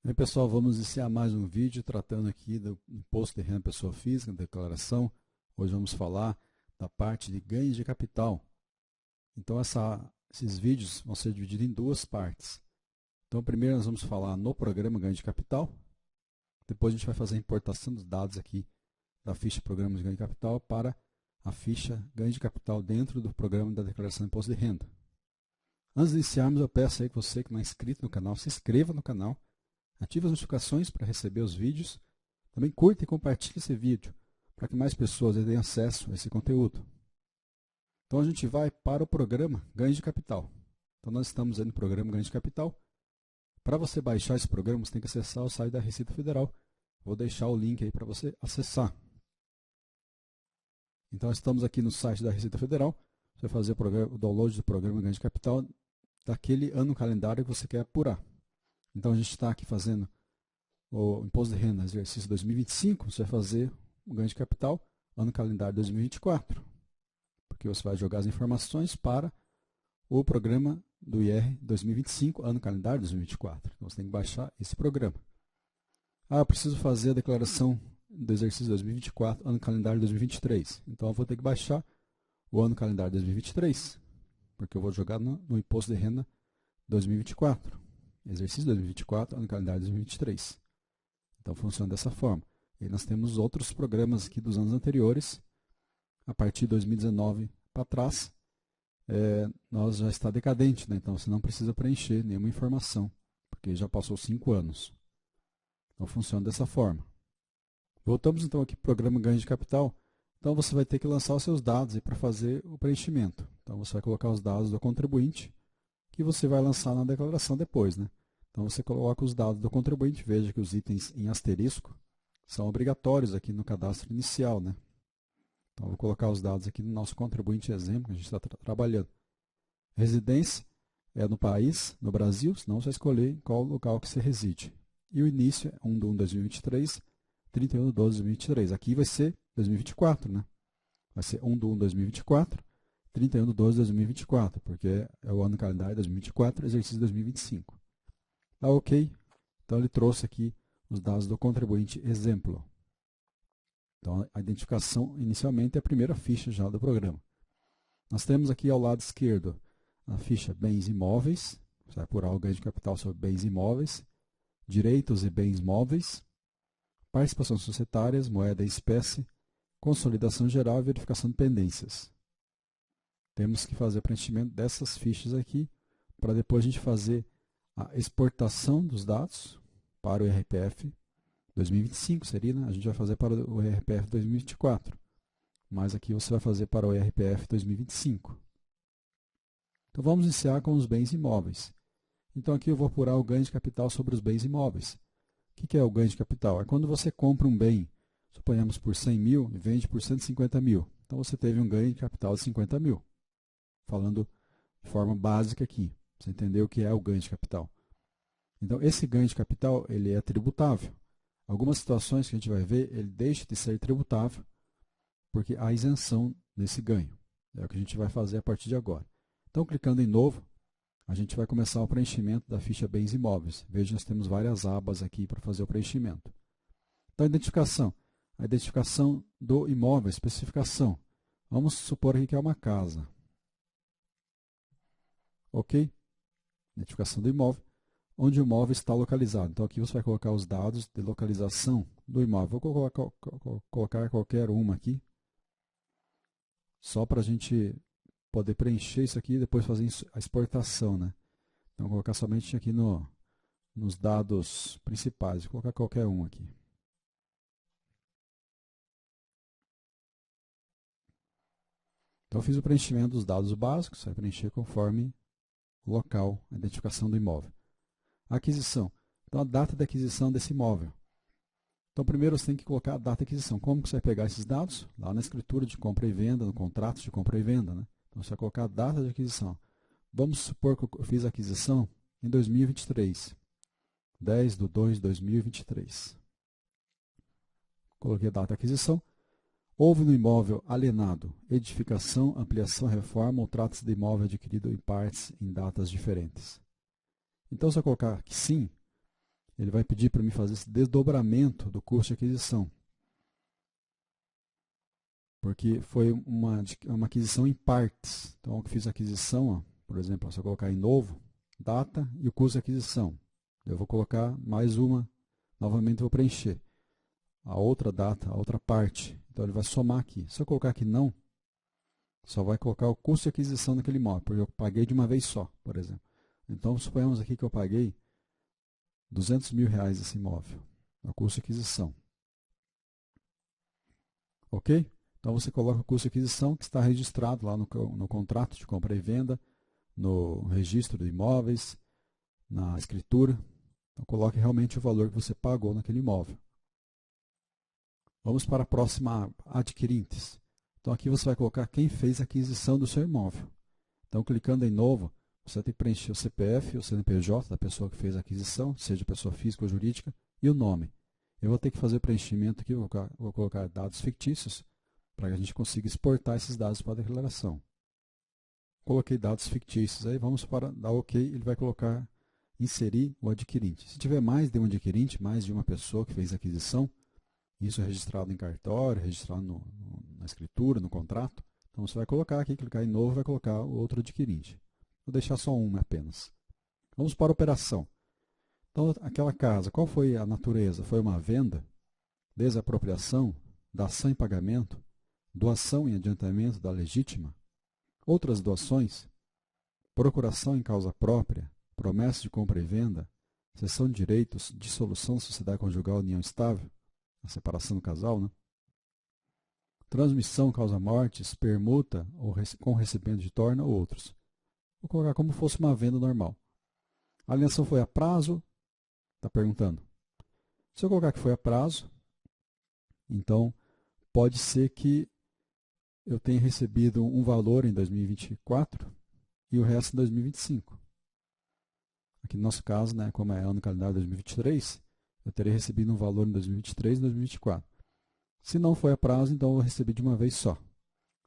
Aí, pessoal, vamos iniciar mais um vídeo tratando aqui do imposto de renda pessoa física, declaração. Hoje vamos falar da parte de ganhos de capital. Então, esses vídeos vão ser divididos em duas partes. Então, primeiro nós vamos falar no programa ganho de capital. Depois a gente vai fazer a importação dos dados aqui da ficha programa de ganho de capital para a ficha ganho de capital dentro do programa da declaração de imposto de renda. Antes de iniciarmos, eu peço aí que você que não é inscrito no canal, se inscreva no canal. Ative as notificações para receber os vídeos. Também curta e compartilhe esse vídeo para que mais pessoas tenham acesso a esse conteúdo. Então a gente vai para o programa Ganho de Capital. Então nós estamos aí no programa Ganho de Capital. Para você baixar esse programa, você tem que acessar o site da Receita Federal. Vou deixar o link aí para você acessar. Então estamos aqui no site da Receita Federal. Você vai fazer o download do programa Ganho de Capital daquele ano calendário que você quer apurar. Então, a gente está aqui fazendo o Imposto de Renda exercício 2025, você vai fazer o ganho de capital ano calendário 2024, porque você vai jogar as informações para o programa do IR 2025, ano calendário 2024. Então, você tem que baixar esse programa. Eu preciso fazer a declaração do exercício 2024, ano calendário 2023. Então, eu vou ter que baixar o ano calendário 2023, porque eu vou jogar no Imposto de Renda 2024. Exercício 2024, ano calendário 2023. Então, funciona dessa forma. E nós temos outros programas aqui dos anos anteriores. A partir de 2019 para trás, nós já está decadente, né? Então, você não precisa preencher nenhuma informação, porque já passou 5 anos. Então, funciona dessa forma. Voltamos, então, aqui para o programa Ganho de Capital. Então, você vai ter que lançar os seus dados para fazer o preenchimento. Então, você vai colocar os dados do contribuinte, que você vai lançar na declaração depois, né? Então, você coloca os dados do contribuinte, veja que os itens em asterisco são obrigatórios aqui no cadastro inicial, né? Então, eu vou colocar os dados aqui no nosso contribuinte exemplo, que a gente está trabalhando. Residência é no país, no Brasil, senão você vai escolher em qual local que você reside. E o início é 1/1/2023, 31/12/2023. Aqui vai ser 2024, né? Vai ser 1/1/2024, 31/12/2024, porque é o ano calendário 2024, exercício 2025. Tá ok? Então ele trouxe aqui os dados do contribuinte exemplo. Então a identificação inicialmente é a primeira ficha já do programa. Nós temos aqui ao lado esquerdo a ficha bens imóveis, você vai apurar o ganho de capital sobre bens imóveis, direitos e bens móveis, participações societárias, moeda e espécie, consolidação geral e verificação de pendências. Temos que fazer o preenchimento dessas fichas aqui, para depois a gente fazer a exportação dos dados para o IRPF 2025, seria, né? A gente vai fazer para o IRPF 2024, mas aqui você vai fazer para o IRPF 2025. Então vamos iniciar com os bens imóveis. Então aqui eu vou apurar o ganho de capital sobre os bens imóveis. O que é o ganho de capital? É quando você compra um bem, suponhamos por 100 mil e vende por 150 mil. Então você teve um ganho de capital de 50 mil. Falando de forma básica aqui. Você entendeu o que é o ganho de capital. Então, esse ganho de capital ele é tributável. Algumas situações que a gente vai ver, ele deixa de ser tributável, porque há isenção desse ganho. É o que a gente vai fazer a partir de agora. Então, clicando em novo, a gente vai começar o preenchimento da ficha bens imóveis. Veja, nós temos várias abas aqui para fazer o preenchimento. Então, identificação. A identificação do imóvel, especificação. Vamos supor aqui que é uma casa. Ok? Identificação do imóvel, onde o imóvel está localizado. Então, aqui você vai colocar os dados de localização do imóvel. Vou colocar qualquer uma aqui, só para a gente poder preencher isso aqui e depois fazer a exportação, né? Então, vou colocar somente aqui nos dados principais. Vou colocar qualquer um aqui. Então, eu fiz o preenchimento dos dados básicos, vai preencher conforme o local, a identificação do imóvel. Aquisição. Então, a data de aquisição desse imóvel. Então, primeiro você tem que colocar a data de aquisição. Como que você vai pegar esses dados? Lá na escritura de compra e venda, no contrato de compra e venda, né? Então, você vai colocar a data de aquisição. Vamos supor que eu fiz a aquisição em 2023. 10/2/2023. Coloquei a data de aquisição. Houve no imóvel alienado edificação, ampliação, reforma ou trata-se de imóvel adquirido em partes em datas diferentes. Então, se eu colocar que sim, ele vai pedir para mim fazer esse desdobramento do custo de aquisição. Porque foi uma aquisição em partes. Então, eu fiz a aquisição, ó, por exemplo, se eu colocar em novo, data e o custo de aquisição. Eu vou colocar mais uma, novamente vou preencher a outra data, a outra parte. Então, ele vai somar aqui. Se eu colocar aqui não, só vai colocar o custo de aquisição daquele imóvel, porque eu paguei de uma vez só, por exemplo. Então, suponhamos aqui que eu paguei R$200 mil esse imóvel, o custo de aquisição. Ok? Então, você coloca o custo de aquisição que está registrado lá no contrato de compra e venda, no registro de imóveis, na escritura. Então, coloque realmente o valor que você pagou naquele imóvel. Vamos para a próxima, adquirentes. Então, aqui você vai colocar quem fez a aquisição do seu imóvel. Então, clicando em novo, você tem que preencher o CPF, o CNPJ da pessoa que fez a aquisição, seja pessoa física ou jurídica, e o nome. Eu vou ter que fazer o preenchimento aqui, vou colocar dados fictícios, para que a gente consiga exportar esses dados para a declaração. Coloquei dados fictícios, aí vamos para dar OK, ele vai colocar, inserir o adquirente. Se tiver mais de um adquirente, mais de uma pessoa que fez a aquisição, isso é registrado em cartório, registrado na escritura, no contrato, então você vai colocar aqui, clicar em novo, vai colocar o outro adquirente. Vou deixar só um apenas. Vamos para a operação. Então, aquela casa, qual foi a natureza? Foi uma venda, desapropriação, dação em pagamento, doação em adiantamento da legítima, outras doações, procuração em causa própria, promessa de compra e venda, cessão de direitos, dissolução da sociedade conjugal, união estável, a separação do casal, né? Transmissão causa mortes, permuta ou com recebimento de torna ou outros. Vou colocar como fosse uma venda normal. A alienação foi a prazo? Está perguntando. Se eu colocar que foi a prazo, então pode ser que eu tenha recebido um valor em 2024 e o resto em 2025. Aqui no nosso caso, né, como é ano calendário 2023, eu terei recebido um valor em 2023 e 2024. Se não foi a prazo, então eu vou receber de uma vez só.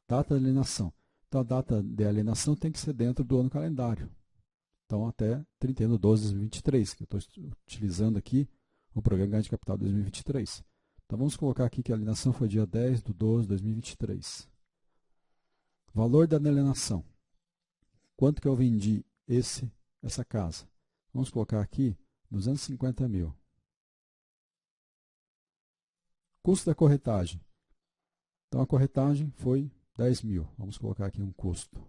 Data de alienação. Então a data de alienação tem que ser dentro do ano calendário. Então até 31 de 12 de 2023, que eu estou utilizando aqui o programa Ganho de Capital 2023. Então vamos colocar aqui que a alienação foi dia 10 de 12 de 2023. Valor da alienação. Quanto que eu vendi essa casa? Vamos colocar aqui 250 mil. Custo da corretagem. Então, a corretagem foi 10 mil. Vamos colocar aqui um custo.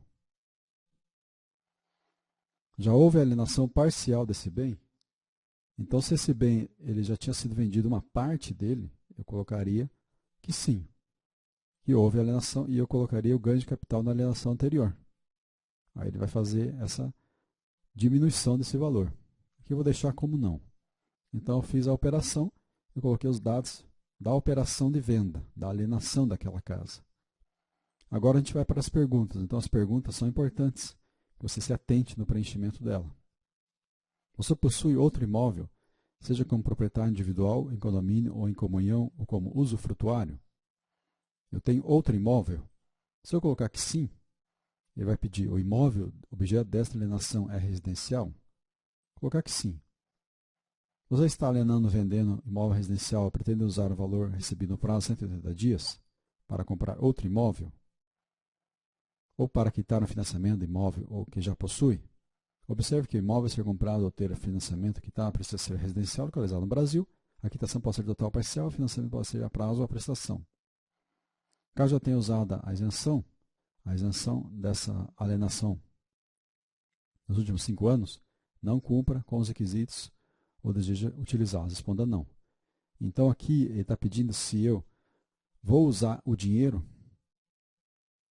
Já houve alienação parcial desse bem? Então, se esse bem ele já tinha sido vendido uma parte dele, eu colocaria que sim, que houve alienação e eu colocaria o ganho de capital na alienação anterior. Aí ele vai fazer essa diminuição desse valor. Aqui eu vou deixar como não. Então, eu fiz a operação, eu coloquei os dados da operação de venda, da alienação daquela casa. Agora a gente vai para as perguntas. Então, as perguntas são importantes, que você se atente no preenchimento dela. Você possui outro imóvel, seja como proprietário individual, em condomínio ou em comunhão, ou como usufrutuário? Eu tenho outro imóvel? Se eu colocar que sim, ele vai pedir o imóvel, objeto desta alienação é residencial? Vou colocar que sim. Você está alienando, vendendo imóvel residencial, pretende usar o valor recebido no prazo de 180 dias para comprar outro imóvel? Ou para quitar o financiamento do imóvel ou que já possui? Observe que o imóvel a ser comprado ou ter financiamento quitado precisa ser residencial localizado no Brasil. A quitação pode ser total ou parcial, o financiamento pode ser a prazo ou a prestação. Caso já tenha usado a isenção dessa alienação nos últimos 5 anos, não cumpra com os requisitos ou deseja utilizá-los. Responda não. Então aqui ele está pedindo se eu vou usar o dinheiro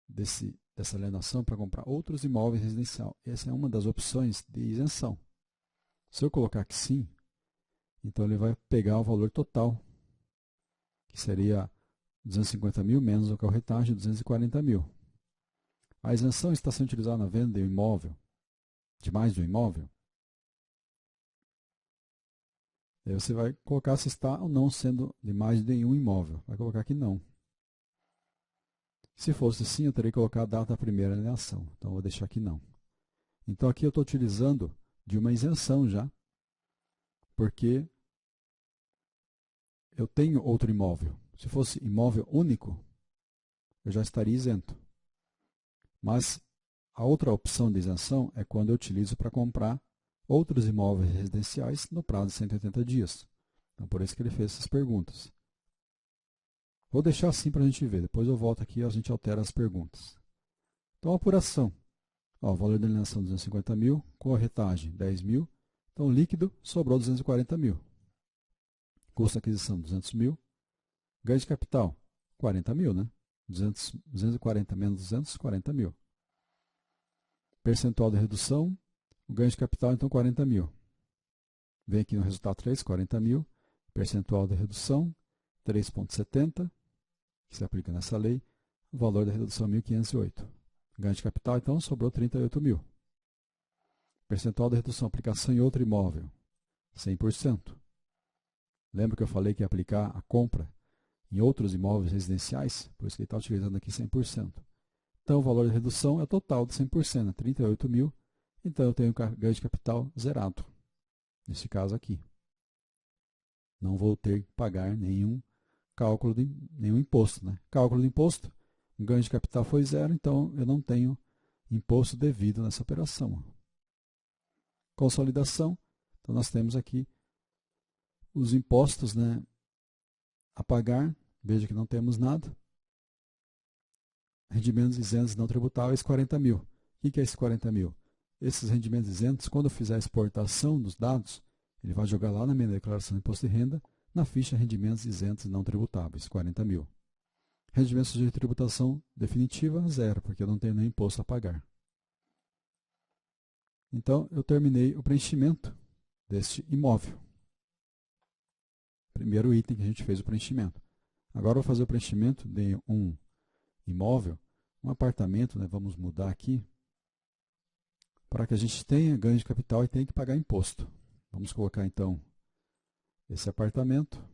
dessa alienação para comprar outros imóveis residenciais. Essa é uma das opções de isenção. Se eu colocar que sim, então ele vai pegar o valor total, que seria 250 mil menos a corretagem, 240 mil. A isenção está sendo utilizada na venda de um imóvel, de mais de um imóvel. Aí você vai colocar se está ou não sendo de mais de um imóvel. Vai colocar que não. Se fosse sim, eu teria que colocar a data da primeira alienação. Então, eu vou deixar aqui não. Então, aqui eu estou utilizando de uma isenção já, porque eu tenho outro imóvel. Se fosse imóvel único, eu já estaria isento. Mas a outra opção de isenção é quando eu utilizo para comprar outros imóveis residenciais no prazo de 180 dias. Então, por isso que ele fez essas perguntas. Vou deixar assim para a gente ver. Depois eu volto aqui e a gente altera as perguntas. Então, a apuração. Ó, valor de alienação 250 mil, corretagem 10 mil. Então, líquido sobrou 240 mil. Custo de aquisição 200 mil. Ganho de capital 40 mil, né? 240 menos 200, 40 mil. Percentual de redução, o ganho de capital, então 40 mil. Vem aqui no resultado 3, 40 mil. Percentual de redução, 3,70, que se aplica nessa lei. O valor da redução 1.508. Ganho de capital, então, sobrou 38 mil. Percentual de redução, aplicação em outro imóvel, 100%. Lembra que eu falei que ia aplicar a compra em outros imóveis residenciais? Por isso que ele está utilizando aqui 100%. Então, o valor de redução é o total de 100%, né? 38 mil. Então, eu tenho ganho de capital zerado, nesse caso aqui. Não vou ter que pagar nenhum cálculo, nenhum imposto, né? Cálculo de imposto, o ganho de capital foi zero, então eu não tenho imposto devido nessa operação. Consolidação, então nós temos aqui os impostos, né, a pagar, veja que não temos nada. Rendimentos isentos não tributáveis, 40 mil. O que é esses 40 mil? Esses rendimentos isentos, quando eu fizer a exportação dos dados, ele vai jogar lá na minha declaração de imposto de renda, na ficha rendimentos isentos não tributáveis, 40 mil. Rendimentos de tributação definitiva, zero, porque eu não tenho nem imposto a pagar. Então, eu terminei o preenchimento deste imóvel. Primeiro item que a gente fez o preenchimento. Agora eu vou fazer o preenchimento de um imóvel, um apartamento, né? Vamos mudar aqui, para que a gente tenha ganho de capital e tenha que pagar imposto. Vamos colocar então esse apartamento.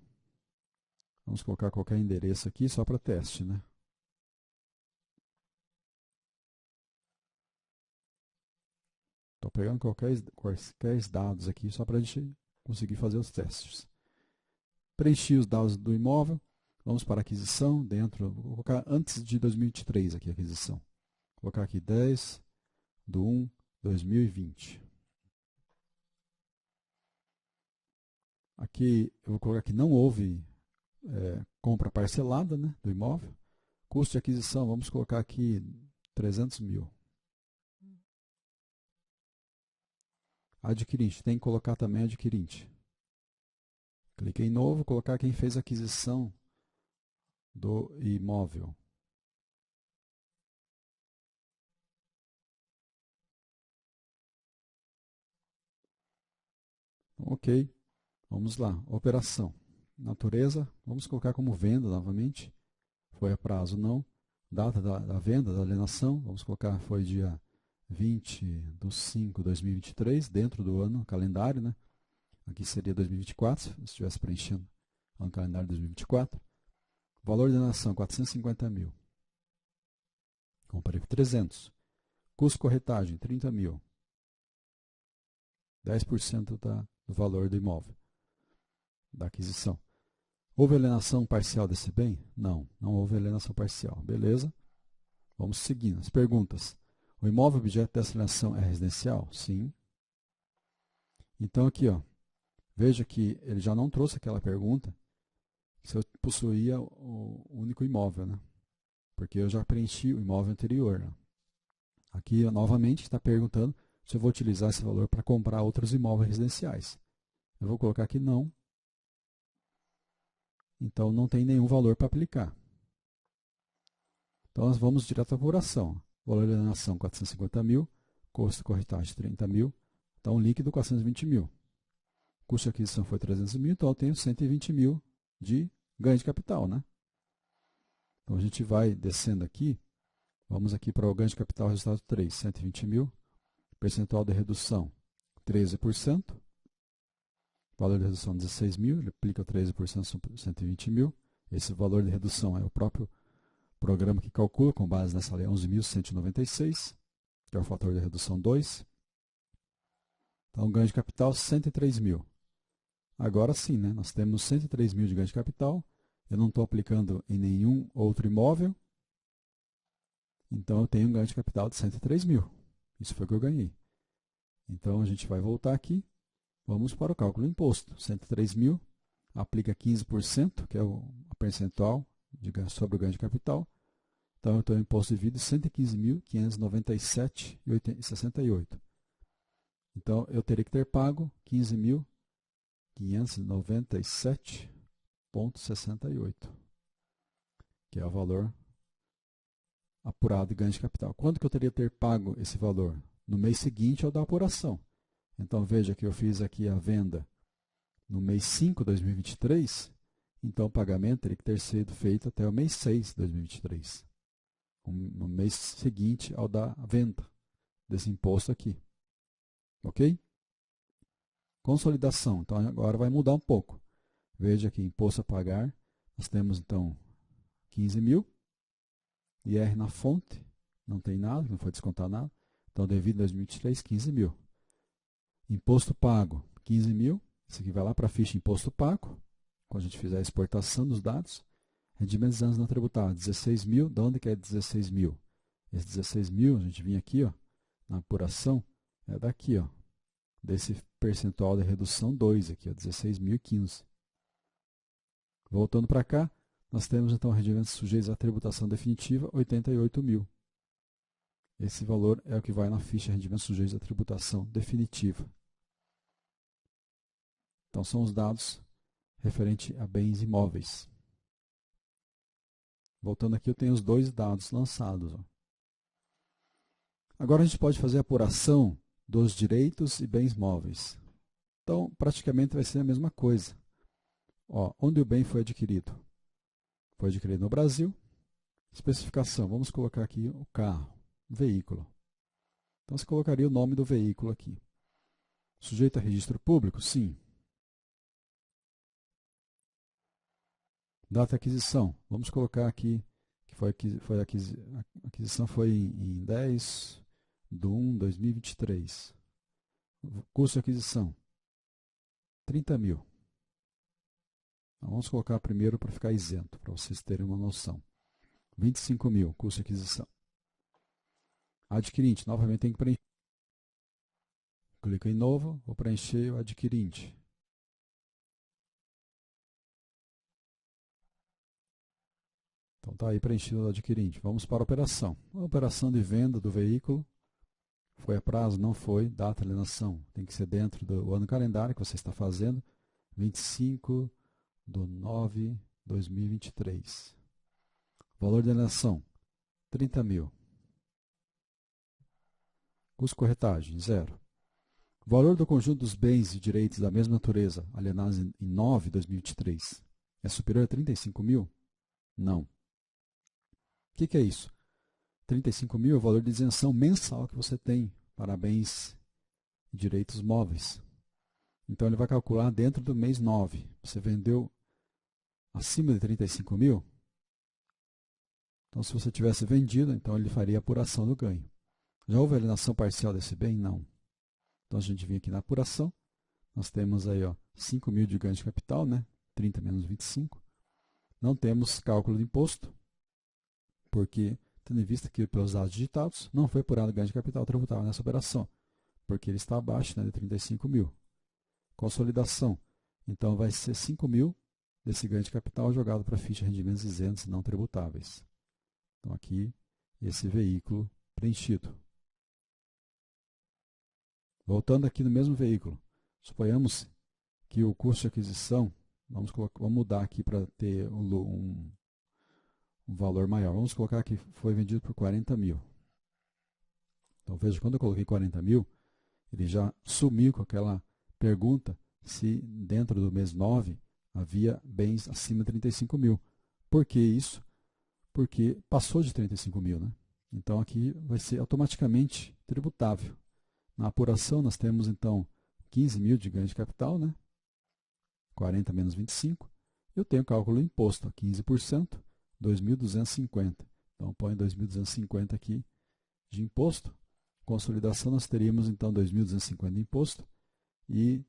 Vamos colocar qualquer endereço aqui só para teste, né? Estou pegando quaisquer dados aqui só para a gente conseguir fazer os testes. Preenchi os dados do imóvel. Vamos para a aquisição dentro. Vou colocar antes de 2023 aqui a aquisição. Vou colocar aqui 10/1/2020. Aqui eu vou colocar que não houve compra parcelada, né, do imóvel. Custo de aquisição, vamos colocar aqui 300 mil. Adquirente, tem que colocar também adquirente. Cliquei em novo, colocar quem fez a aquisição do imóvel. Ok, vamos lá. Operação. Natureza, vamos colocar como venda novamente. Foi a prazo, não. Data da venda, da alienação, vamos colocar, foi dia 20/5/2023, dentro do ano calendário, né? Aqui seria 2024, se estivesse preenchendo o ano calendário 2024. Valor de alienação, 450 mil. Comprei por 300. Custo de corretagem, 30 mil. 10% do valor do imóvel, da aquisição. Houve alienação parcial desse bem? Não, não houve alienação parcial. Beleza? Vamos seguindo. As perguntas. O imóvel objeto dessa alienação é residencial? Sim. Então aqui, ó, veja que ele já não trouxe aquela pergunta se eu possuía o único imóvel, né? Porque eu já preenchi o imóvel anterior. Né? Aqui, novamente, está perguntando se eu vou utilizar esse valor para comprar outros imóveis residenciais. Eu vou colocar aqui não. Então, não tem nenhum valor para aplicar. Então, nós vamos direto à apuração. Valor de alienação, 450 mil. Custo de corretagem, 30 mil. Então, líquido, 420 mil. Custo de aquisição foi 300 mil. Então, eu tenho 120 mil de ganho de capital, né? Então, a gente vai descendo aqui. Vamos aqui para o ganho de capital, resultado 3, 120 mil. Percentual de redução, 13%. Valor de redução, 16 mil. Ele aplica 13% sobre 120 mil. Esse valor de redução é o próprio programa que calcula, com base nessa lei 11.196, que é o fator de redução 2. Então, ganho de capital, 103 mil. Agora sim, né? Nós temos 103 mil de ganho de capital. Eu não estou aplicando em nenhum outro imóvel. Então, eu tenho um ganho de capital de 103 mil. Isso foi o que eu ganhei. Então, a gente vai voltar aqui. Vamos para o cálculo do imposto. 103 mil, aplica 15%, que é o percentual sobre o ganho de capital. Então, eu tenho um imposto devido de 115.597,68. Então, eu teria que ter pago 15.597,68, que é o valor apurado de ganho de capital. Quando que eu teria que ter pago esse valor? No mês seguinte ao da apuração. Então, veja que eu fiz aqui a venda no mês 5 de 2023, então o pagamento teria que ter sido feito até o mês 6 de 2023. No mês seguinte ao da venda desse imposto aqui. Ok? Consolidação. Então, agora vai mudar um pouco. Veja que imposto a pagar, nós temos então 15 mil. IR na fonte, não tem nada, não foi descontar nada. Então, devido a 2023, 15 mil. Imposto pago, 15 mil. Isso aqui vai lá para a ficha imposto pago. Quando a gente fizer a exportação dos dados. Rendimentos de anos não tributados, 16 mil. De onde que é 16 mil? Esse 16 mil, a gente vinha aqui, ó, na apuração, é daqui, ó, desse percentual de redução 2 aqui, 16.015. Voltando para cá, nós temos então rendimentos sujeitos à tributação definitiva, 88 mil. Esse valor é o que vai na ficha rendimentos sujeitos à tributação definitiva. Então, são os dados referentes a bens imóveis. Voltando aqui, eu tenho os dois dados lançados. Ó. Agora, a gente pode fazer a apuração dos direitos e bens móveis. Então, praticamente vai ser a mesma coisa. Ó, onde o bem foi adquirido? Foi adquirido no Brasil. Especificação, vamos colocar aqui o carro, o veículo. Então, você colocaria o nome do veículo aqui. Sujeito a registro público? Sim. Data de aquisição, vamos colocar aqui que a aquisição foi em 10 de 1 de 2023. Custo de aquisição, 30 mil. Então, vamos colocar primeiro para ficar isento, para vocês terem uma noção. 25 mil, custo de aquisição. Adquirente, novamente tem que preencher. Clico em novo, vou preencher o adquirente. Então está aí preenchido o adquirente. Vamos para a operação. A operação de venda do veículo. Foi a prazo? Não foi. Data de alienação. Tem que ser dentro do ano calendário que você está fazendo. 25 de 9 de 2023. Valor de alienação, 30 mil. Custo de corretagem, 0. Valor do conjunto dos bens e direitos da mesma natureza alienados em 9 de 2023 é superior a 35 mil? Não. O que é isso? 35 mil é o valor de isenção mensal que você tem para bens e direitos móveis. Então, ele vai calcular dentro do mês 9. Você vendeu acima de 35 mil? Então, se você tivesse vendido, então ele faria a apuração do ganho. Já houve alienação parcial desse bem? Não. Então, a gente vem aqui na apuração. Nós temos aí, ó, 5 mil de ganho de capital, né? 30 menos 25. Não temos cálculo de imposto, porque, tendo em vista que pelos dados digitados, não foi apurado ganho de capital tributável nessa operação, porque ele está abaixo, né, de 35 mil. Consolidação. Então, vai ser 5 mil desse ganho de capital jogado para a ficha de rendimentos isentos não tributáveis. Então, aqui, esse veículo preenchido. Voltando aqui no mesmo veículo, suponhamos que o custo de aquisição, vamos mudar aqui para ter um valor maior. Vamos colocar que foi vendido por 40 mil. Então, veja, quando eu coloquei 40 mil, ele já sumiu com aquela pergunta se dentro do mês 9 havia bens acima de 35 mil. Por que isso? Porque passou de 35 mil, né? Então, aqui vai ser automaticamente tributável. Na apuração, nós temos, então, 15 mil de ganho de capital, né? 40 menos 25. Eu tenho cálculo do imposto, 15%, 2.250. Então, põe 2.250 aqui de imposto. Consolidação, nós teríamos, então, 2.250 de imposto e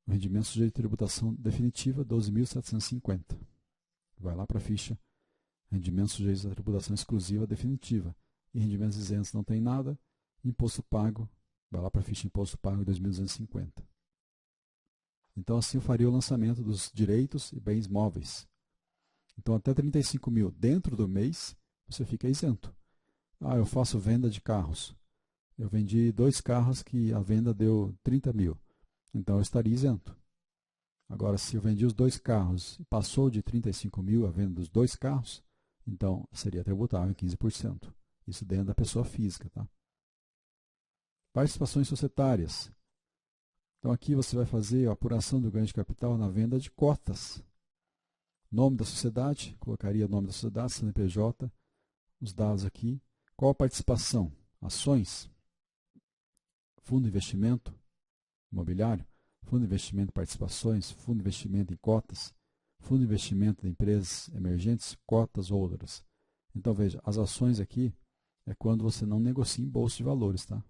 O rendimento sujeito à tributação definitiva, 12.750. Vai lá para a ficha rendimento sujeito à tributação exclusiva definitiva. E rendimentos isentos não tem nada. Imposto pago, vai lá para a ficha imposto pago, 2.250. Então assim eu faria o lançamento dos direitos e bens móveis. Então até 35 mil dentro do mês, você fica isento. Ah, eu faço venda de carros. Eu vendi 2 carros que a venda deu 30 mil. Então eu estaria isento. Agora, se eu vendi os 2 carros e passou de 35 mil a venda dos 2 carros, então seria tributável 15%. Isso dentro da pessoa física. Tá? Participações societárias. Então aqui você vai fazer a apuração do ganho de capital na venda de cotas. Nome da sociedade, colocaria o nome da sociedade, CNPJ, os dados aqui. Qual a participação? Ações, fundo de investimento imobiliário, fundo de investimento em participações, fundo de investimento em cotas, fundo de investimento em empresas emergentes, cotas ou outras. Então veja, as ações aqui é quando você não negocia em bolsa de valores. Tá?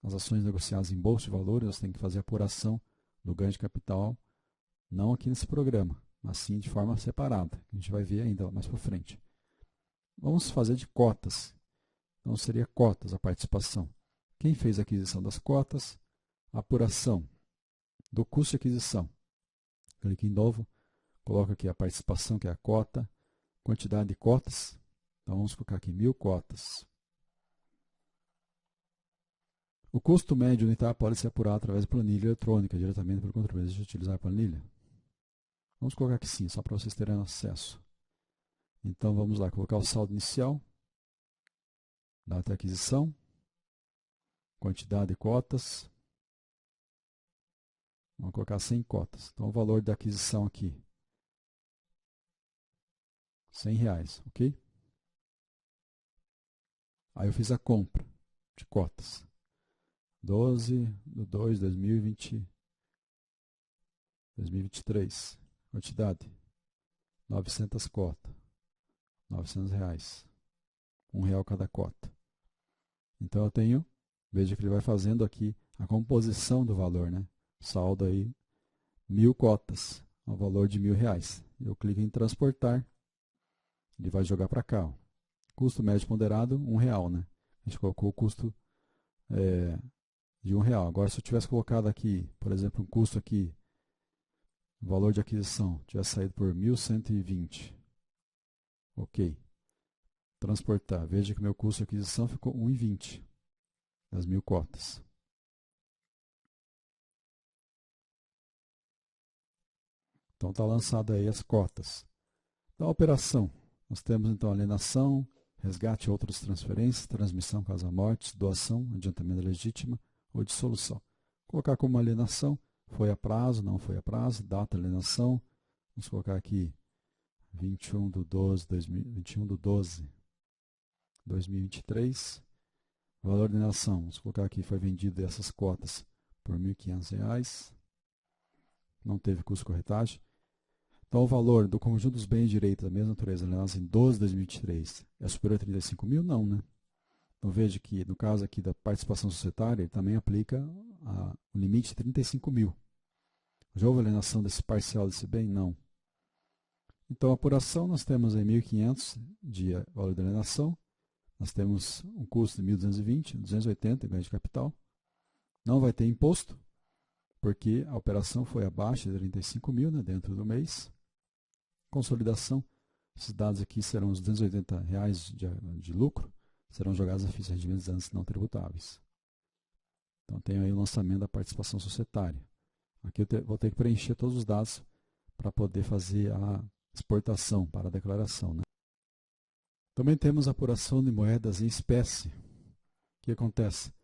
As ações negociadas em bolsa de valores, você tem que fazer a apuração do ganho de capital, não aqui nesse programa, mas sim de forma separada. A gente vai ver ainda mais para frente. Vamos fazer de cotas. Então seria cotas a participação. Quem fez a aquisição das cotas? Apuração do custo de aquisição. Clique em novo, coloca aqui a participação, que é a cota, quantidade de cotas. Então vamos colocar aqui 1.000 cotas. O custo médio unitário pode ser apurado através de planilha eletrônica, diretamente pelo contribuinte. Deixa eu utilizar a planilha. Vamos colocar aqui sim, só para vocês terem acesso. Então vamos lá, colocar o saldo inicial, data de aquisição, quantidade de cotas. Vamos colocar 100 cotas. Então o valor da aquisição aqui, R$100, ok? Aí eu fiz a compra de cotas. 12/2/2023. Quantidade, 900 cotas. R$900. R$1 cada cota. Então eu tenho, veja que ele vai fazendo aqui a composição do valor, né? Saldo aí, 1.000 cotas, ao valor de R$1.000. Eu clico em transportar, ele vai jogar para cá. Ó. Custo médio ponderado, R$1, né? A gente colocou o custo de R$1. Agora, se eu tivesse colocado aqui, por exemplo, um custo aqui, valor de aquisição, tivesse saído por 1.120. Ok. Transportar. Veja que meu custo de aquisição ficou 1,20 das 1.000 cotas. Então está lançado aí as cotas. Da operação, nós temos então alienação, resgate e outras transferências, transmissão causa-mortes, doação, adiantamento legítima ou dissolução. Colocar como alienação, foi a prazo, não foi a prazo, data de alienação. Vamos colocar aqui 21/12/2023. Valor de alienação, vamos colocar aqui, foi vendido essas cotas por R$1.500. Não teve custo de corretagem. Então, o valor do conjunto dos bens e direitos da mesma natureza alienados em 12/2023 é superior a 35 mil? Não, né? Então, veja que no caso aqui da participação societária, ele também aplica o limite de 35 mil. Já houve alienação desse parcial desse bem? Não. Então, a apuração, nós temos aí 1.500 de valor de alienação, nós temos um custo de 1.220, 280 ganho de capital. Não vai ter imposto, porque a operação foi abaixo de 35 mil, né, dentro do mês. Consolidação, esses dados aqui serão os R$280 de lucro, serão jogados na ficha de rendimentos antes não tributáveis. Então, tenho aí o lançamento da participação societária. Aqui eu vou ter que preencher todos os dados para poder fazer a exportação para a declaração. Né? Também temos a apuração de moedas em espécie. O que acontece?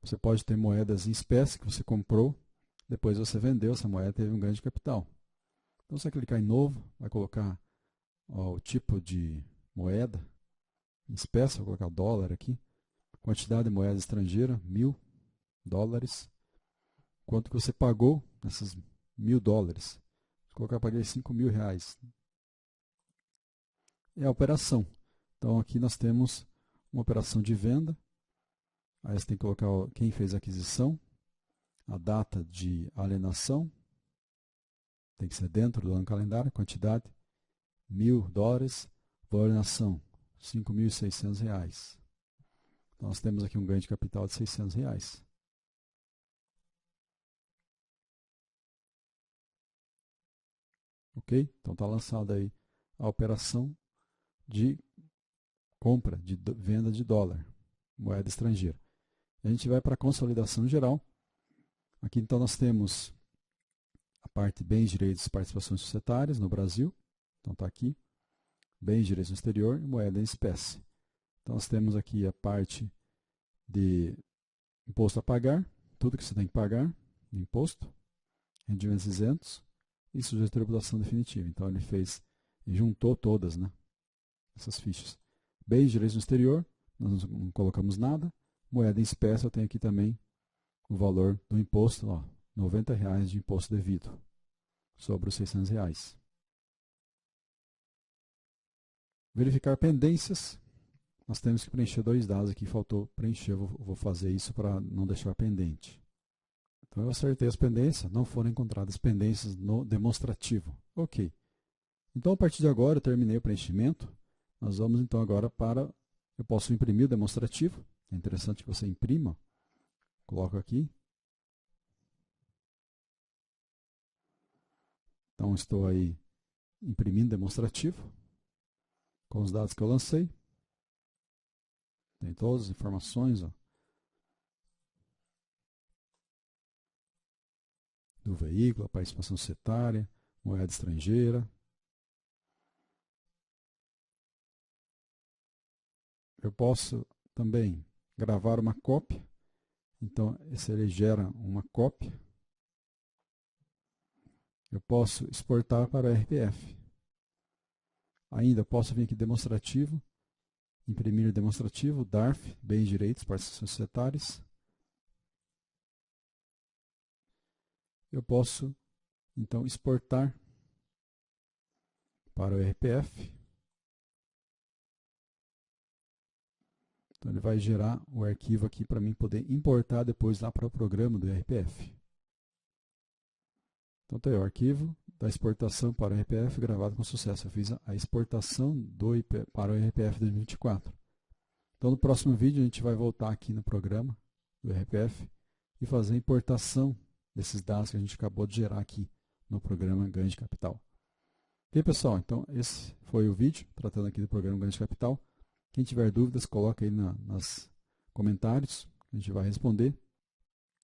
Você pode ter moedas em espécie que você comprou, depois você vendeu, essa moeda teve um ganho de capital. Então, você vai clicar em novo, vai colocar o tipo de moeda em espécie, vou colocar dólar aqui. Quantidade de moeda estrangeira, $1.000. Quanto que você pagou nessas $1.000? Vou colocar, paguei R$5.000. É a operação. Então, aqui nós temos uma operação de venda. Aí você tem que colocar quem fez a aquisição, a data de alienação, Tem que ser dentro do ano calendário, quantidade $1.000, valor da ação R$5.600. Então, nós temos aqui um ganho de capital de R$600. Ok? Então está lançada aí a operação de compra, de venda de dólar, moeda estrangeira. A gente vai para a consolidação geral. Aqui então nós temos a parte bens, direitos e participações societárias no Brasil. Então está aqui, bens, direitos no exterior e moeda em espécie. Então nós temos aqui a parte de imposto a pagar, tudo que você tem que pagar, imposto, rendimentos isentos e sujeito à tributação definitiva. Então ele juntou todas, né, essas fichas. Bens, direitos no exterior, nós não colocamos nada. Moeda em espécie, eu tenho aqui também o valor do imposto, ó, R$90 de imposto devido sobre os R$600. Verificar pendências. Nós temos que preencher 2 dados aqui, faltou preencher, eu vou fazer isso para não deixar pendente. Então eu acertei as pendências, não foram encontradas pendências no demonstrativo. Ok. Então a partir de agora eu terminei o preenchimento. Nós vamos então agora para, eu posso imprimir o demonstrativo. É interessante que você imprima. Coloco aqui. Então estou aí imprimindo demonstrativo com os dados que eu lancei. Tem todas as informações, ó, do veículo, a participação societária, moeda estrangeira. Eu posso também gravar uma cópia. Então, ele gera uma cópia. Eu posso exportar para o RPF. Ainda posso vir aqui demonstrativo, imprimir demonstrativo, DARF, bens, direitos, participações societárias. Eu posso, então, exportar para o RPF. Então, ele vai gerar o arquivo aqui para mim poder importar depois lá para o programa do RPF. Então, tem o arquivo da exportação para o RPF gravado com sucesso. Eu fiz a exportação para o RPF 2024. Então, no próximo vídeo, a gente vai voltar aqui no programa do RPF e fazer a importação desses dados que a gente acabou de gerar aqui no programa Ganho de Capital. Ok, pessoal? Então, esse foi o vídeo tratando aqui do programa Ganho de Capital. Quem tiver dúvidas, coloca aí nos comentários. A gente vai responder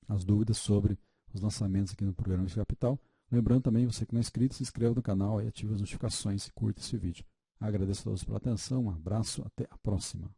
as dúvidas sobre os lançamentos aqui no programa de Capital. Lembrando também, você que não é inscrito, se inscreva no canal e ative as notificações e curta esse vídeo. Agradeço a todos pela atenção, um abraço, até a próxima.